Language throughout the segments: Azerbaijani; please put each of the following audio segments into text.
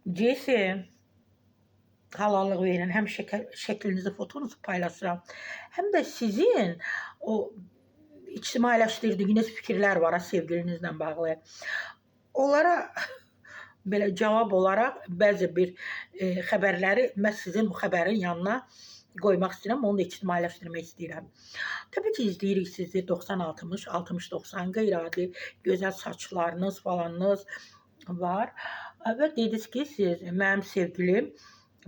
Jesse, halallıq verin. Həm şəklinizi, fotonuzu paylaşıram. Həm də sizin o ictimailəşdirdiyiniz fikirlər var sevgilinizlə bağlı. Onlara belə cavab olaraq bəzi bir xəbərləri mən sizin bu xəbərin yanına qoymaq istəyirəm, onu da ictimailəşdirmək istəyirəm. Təbii ki, izləyirik sizi 90-60, 60-90 qeyri-adi gözəl saçlarınız falanınız var və dediniz ki, siz mənim sevgilim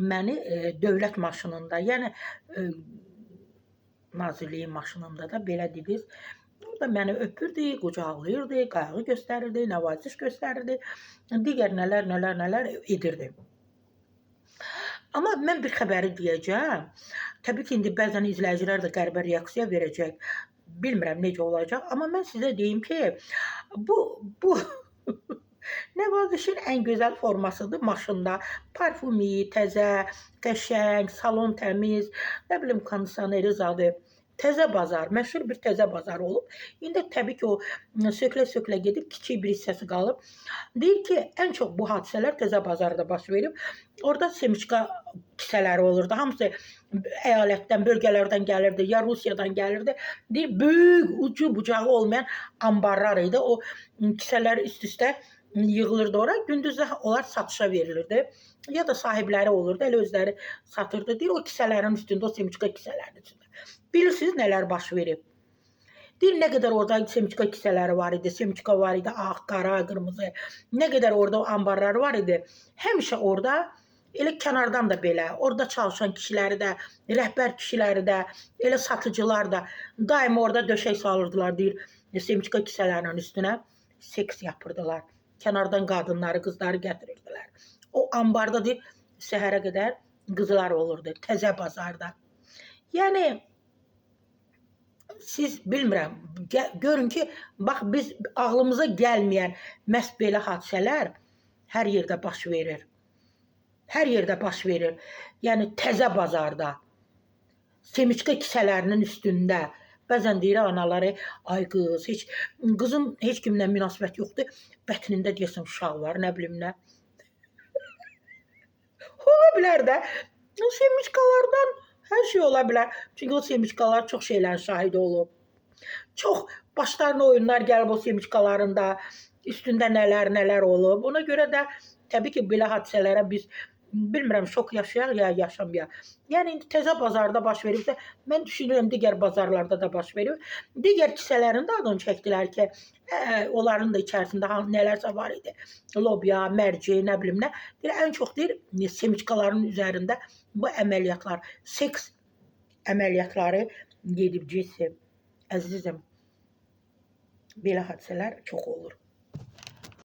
məni dövlət maşınında, yəni nazirliyin maşınında da belə dediniz. Orada məni öpürdü, qucaqlayırdı, qayğı göstərirdi, nəvaziş göstərirdi, digər nələr edirdi. Amma mən bir xəbəri deyəcəm. Təbii ki, indi bəzən izləyicilər də qəribə reaksiya verəcək. Bilmirəm necə olacaq, amma mən sizə deyim ki, bu nəvazişin ən gözəl formasıdır maşında. Parfumi, təzə, qəşəng, salon təmiz, nə bilim kondisioneri zadı. Təzə bazar, məşhur bir təzə bazar olub. İndi təbii ki, o söklə-söklə gedib, kiçik bir hissəsi qalıb. Deyir ki, ən çox bu hadisələr təzə bazarda baş verib. Orada semiçka kisələri olurdu. Hamısı əyalətdən, bölgələrdən gəlirdi, ya Rusiyadan gəlirdi. Deyir, böyük, ucu bucağı olmayan ambarlar idi. O kisələr üst-üstə yığılırdı ora. Gündüzdə onlar satışa verilirdi. Ya da sahibləri olurdu, elə özləri satırdı. Deyir, o kisələrin üstündə, o semiçka kisələrin üstündə. Bilirsiniz nələr baş verib? Deyir, nə qədər orada semiçka kisələri var idi, semiçka var idi, ağ, qara, qırmızı, nə qədər orada ambarlar var idi. Həmişə orada, elə kənardan da belə, orada çalışan kişiləri də, rəhbər kişiləri də, elə satıcılar da daima orada döşək salırdılar, deyir, semiçka kisələrinin üstünə seks yapırdılar. Kənardan qadınları, qızları gətirirdilər. O ambarda deyir, səhərə qədər qızlar olurdu, təzə bazarda. Yəni, siz bilmirəm, görün ki, bax biz ağlımıza gəlməyən məhz belə hadisələr hər yerdə baş verir. Hər yerdə baş verir. Yəni təzə bazarda, semiçka kisələrinin üstündə. Bəzən deyir anaları, ay qız, qızın heç kimlə münasibət yoxdur, bətnində deyəsən uşaq var, nə bilim nə. Ola bilər də, o semiçkalardan hər şey ola bilər. Çünki o semiçkalar çox şeylərin şahidi olub. Çox başlarına oyunlar gəlib o semiçkalarında, üstündə nələr olub. Ona görə də təbii ki, belə hadisələrə biz bilmirəm, şok yaşayaq ya yaşamayaq. Yəni, indi təzə bazarda baş veribsə, mən düşünürəm, digər bazarlarda da baş verib. Digər kisələrin də adını çəkdilər ki, onların da içərisində nələrsə var idi. Lobya, mərci, nə bilim nə. Ən çox deyir, semiçkaların üzərində bu əməliyyatlar, seks əməliyyatları gedib Jesse. Əzizim, belə hadisələr çox olur.